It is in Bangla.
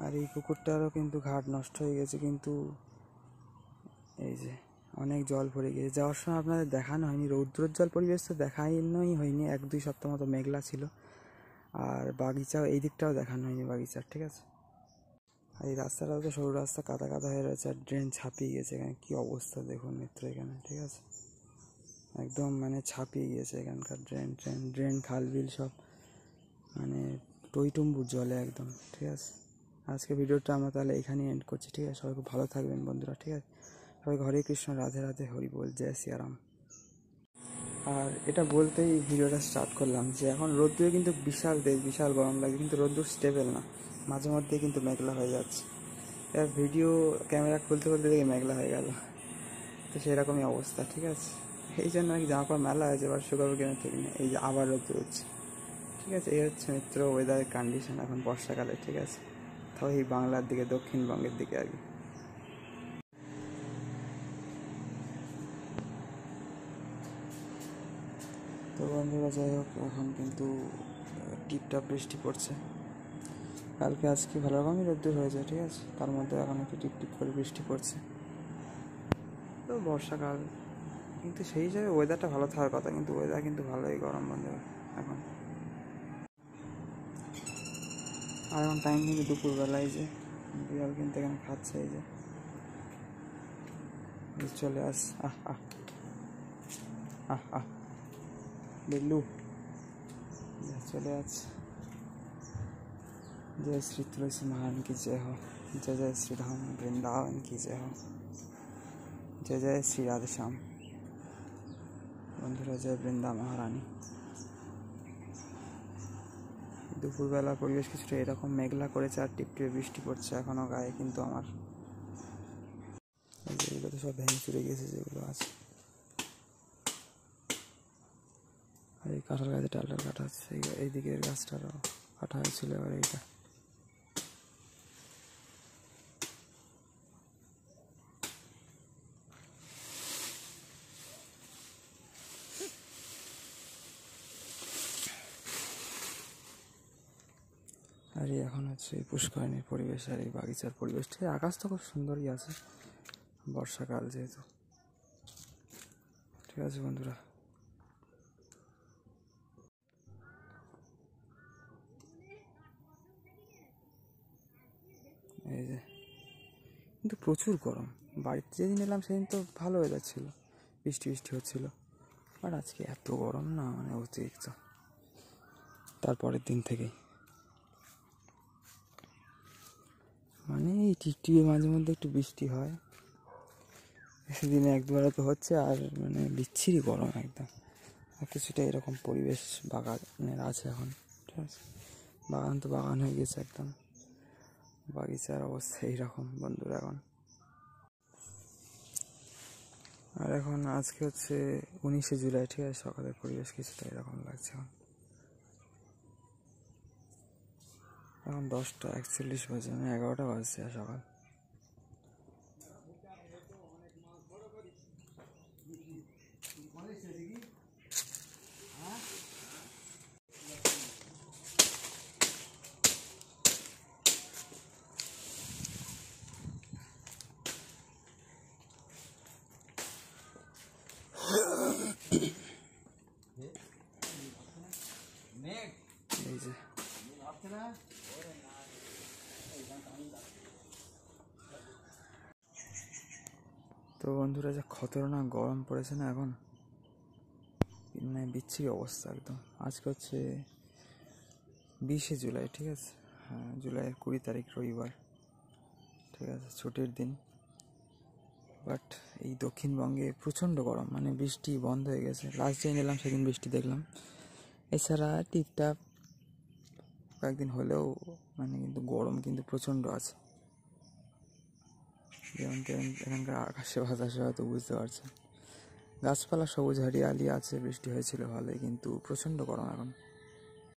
আর এই পুকুরটারও কিন্তু ঘাট নষ্ট হয়ে গেছে, কিন্তু এই যে অনেক জল ভরে গিয়েছে। যাওয়ার সময় আপনাদের দেখানো হয়নি, রৌদ্রোজ্জ্বল পরিবেশ তো দেখানোই হয়নি, 1-2 সপ্তাহ মতো মেঘলা ছিল। আর বাগিচাও এই দিকটাও দেখানো হয়নি বাগিচার, ঠিক আছে। আর এই রাস্তাটাও তো সরু রাস্তা, কাদা কাদা হয়ে রয়েছে, আর ড্রেন ছাপিয়ে গেছে। এখানে কী অবস্থা দেখুন মিত্র, এখানে ঠিক আছে একদম মানে ছাপিয়ে গিয়েছে এখানকার ড্রেন খাল বিল সব মানে টইটুম্বুর জলে একদম, ঠিক আছে। আজকে ভিডিওটা আমরা তাহলে এখানেই এন্ড করছি, ঠিক আছে। সবাই খুব ভালো থাকবেন বন্ধুরা, ঠিক আছে। সবাই হরে কৃষ্ণ, রাধে রাধে, হরি বল, জয় সিয়ারাম। আর এটা বলতেই ভিডিওটা স্টার্ট করলাম যে এখন রোদ্দুরে কিন্তু বিশাল গরম লাগে, কিন্তু রোদ্দুর স্টেবল না, মাঝে মধ্যে কিন্তু মেঘলা হয়ে যাচ্ছে। এবার ভিডিও ক্যামেরা খুলতে দেখে মেঘলা হয়ে গেল, তো সেরকমই অবস্থা, ঠিক আছে। এই জন্য নাকি জামা কাপড় মেলা হয়েছে, এবার শুকাবো কিনা ঠিক নেই। এই যে আবার রোদ্দুর হচ্ছে, ঠিক আছে। এই হচ্ছে মিত্র ওয়েদারের কন্ডিশন এখন বর্ষাকালে, ঠিক আছে। তাও এই বাংলার দিকে, দক্ষিণবঙ্গের দিকে আর কি। তো বন্ধুরা যাই হোক, এখন কিন্তু টিপটাপ বৃষ্টি পড়ছে। কালকে আজকে ভালো রকমই রোদ্দুর হয়েছে, ঠিক আছে। তার মধ্যে এখন একটু টিপ করে বৃষ্টি পড়ছে। তো বর্ষাকাল, কিন্তু সেই হিসাবে ওয়েদারটা ভালো থাকার কথা, কিন্তু ওয়েদার কিন্তু ভালোই গরম বন্ধুরা এখন। আর এখন টাইম কিন্তু দুপুরবেলায়, যে বিড়াল কিন্তু এখানে খাচ্ছে, এই যে চলে আস, বিল্লু চলে আস। जय श्री तुलसी महारानी की जय हो, जय जय श्री राम वृंदावन की जय हो, जय जय श्री राधे श्याम। বন্ধুরা জয় বৃন্দা মহারানী। দুপুরবেলা পরিবেশ কিছুটা এরকম মেঘলা করেছে, আর টিপটিপে বৃষ্টি পড়ছে এখনও গায়ে, কিন্তু আমার যেগুলো তো সব ভেঙে চুরে গেছে, যেগুলো আছে। আর এই কাঁঠাল গাছে টালটাল কাটা আছে, এই দিকের গাছটারও কাটা হয়েছিল, এবার এইটা। আর এখন হচ্ছে এই পুষ্করিণীর পরিবেশ আর এই বাগিচার পরিবেশ, ঠিক আকাশটা খুব সুন্দরই আছে, বর্ষাকাল যেহেতু, ঠিক আছে বন্ধুরা। এই যে কিন্তু প্রচুর গরম। বাড়িতে যেদিন এলাম সেদিন তো ভালো ওয়েদার ছিল, বৃষ্টি হচ্ছিল, আর আজকে এত গরম না, মানে অতিরিক্ত। তারপরের দিন থেকেই মানে এই টিপটিপে মাঝে মধ্যে একটু বৃষ্টি হয়, সেদিনে 1-2বার তো হচ্ছে, আর মানে বিচ্ছিরি গরম একদম। আর কিছুটা এরকম পরিবেশ বাগানের আছে এখন, ঠিক আছে। বাগান তো বাগান হয়ে গেছে একদম, বাগিচার অবস্থা এইরকম বন্ধুরা এখন। আর এখন আজকে হচ্ছে 19শে জুলাই, ঠিক আছে। সকালের পরিবেশ কিছুটা এরকম লাগছে এখন 10টা 41 বাজে, মানে 11টা বাজছে সকাল। এই যে তো বন্ধুরা, যা খতরনাক গরম পড়েছে না এখন, মানে বিচ্ছিরি অবস্থা একদম। আজকে হচ্ছে 20শে জুলাই, ঠিক আছে। হ্যাঁ, জুলাইয়ের 20 তারিখ রবিবার, ঠিক আছে, ছুটির দিন। বাট এই দক্ষিণবঙ্গে প্রচণ্ড গরম, মানে বৃষ্টি বন্ধ হয়ে গেছে। লাস্ট যেদিন এলাম সেদিন বৃষ্টি দেখলাম, এছাড়া টিপটাপ কয়েকদিন হলেও মানে কিন্তু গরম কিন্তু প্রচণ্ড আছে। যেমন এখানকার আকাশে বাতাসে হয়তো বুঝতে পারছেন, গাছপালা সবুজ হরিয়ালি আছে, বৃষ্টি হয়েছিল ভালোই, কিন্তু প্রচণ্ড গরম এখন।